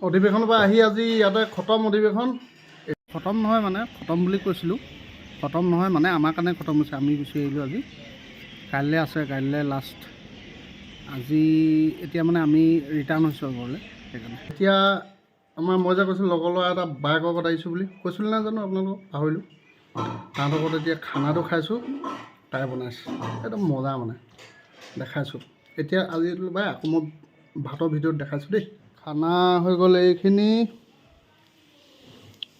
অধিৱেশনৰ পৰা আহি আজি ইয়াতে খতম অধিৱেশন। খতম নহয় মানে খতম বুলি কৈছিলোঁ, খতম নহয় মানে আমাৰ কাৰণে খতম হৈছে। আমি গুচি আহিলোঁ আজি। কাইলৈ আছে, কাইলৈ লাষ্ট। আজি এতিয়া মানে আমি ৰিটাৰ্ণ হৈছোঁ ঘৰলৈ। সেইকাৰণে এতিয়া আমাৰ মই যে কৈছিলোঁ লগৰ ল'ৰা এটা বাইকৰ লগত আহিছোঁ বুলি কৈছিলোঁ নাই জানো আপোনালোকক, পাহৰিলোঁ। তাহাঁতৰ লগত এতিয়া খানাটো খাইছোঁ, তাই বনাইছে একদম মজা মানে দেখাইছোঁ। এতিয়া আজি বাই আকৌ মই ভাতৰ ভিডিঅ'ত দেখাইছোঁ দেই। খানা হৈ গ'ল এইখিনি,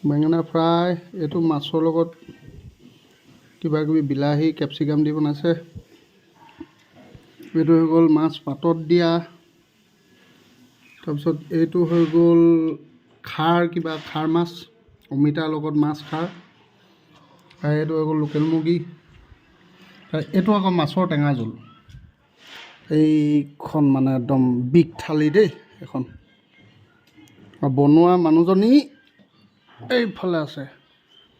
বেঙেনা ফ্ৰাই, এইটো মাছৰ লগত কিবাকিবি বিলাহী কেপচিকাম দি বনাইছে। এইটো হৈ গ'ল মাছ পাতত দিয়া। তাৰপিছত এইটো হৈ গ'ল খাৰ, কিবা খাৰ মাছ, অমিতাৰ লগত মাছ খাৰ। আৰু এইটো হৈ গ'ল লোকেল মুৰ্গী। এইটো আকৌ মাছৰ টেঙা জোল। এইখন মানে একদম বিগ থালি দেই এখন। আৰু বনোৱা মানুহজনী এইফালে আছে,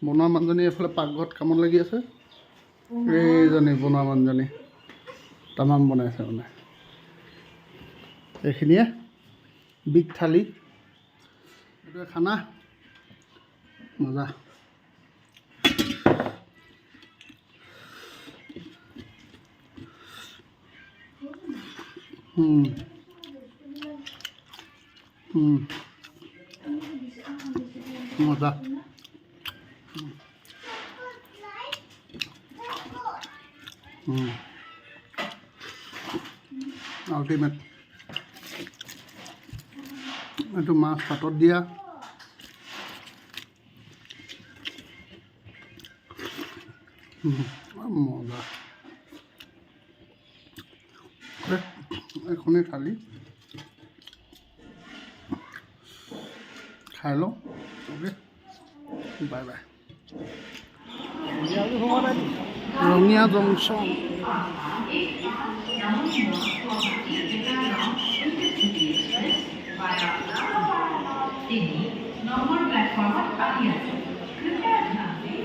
বনোৱা মানুহজনী এইফালে পাকঘৰত কামত লাগি আছে। এইজনী বনোৱা মানুহজনী তামাম বনাইছে মানে। এইখিনিয়ে বিগ থালি, এইটোৱে খানা মজা। মজা। আল্টিমেট। এইটো মাছ পাতত দিয়া। মজা। এইখনেই থালি খাই লওঁ। Okay, bye bye. Rangia junction.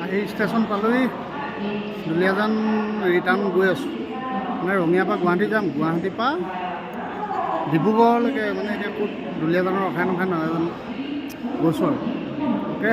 আহি ষ্টেচন পালোহি, দুলীয়াজান ৰিটাৰ্ণ গৈ আছোঁ। মানে ৰঙিয়াৰ পৰা গুৱাহাটী যাম, গুৱাহাটীৰ পৰা ডিব্ৰুগড়লৈকে মানে এতিয়া ক'ত দুলীয়াজানৰ ৰখাই নখাই নাজানো, গৈছোঁ আৰু। অ'কে।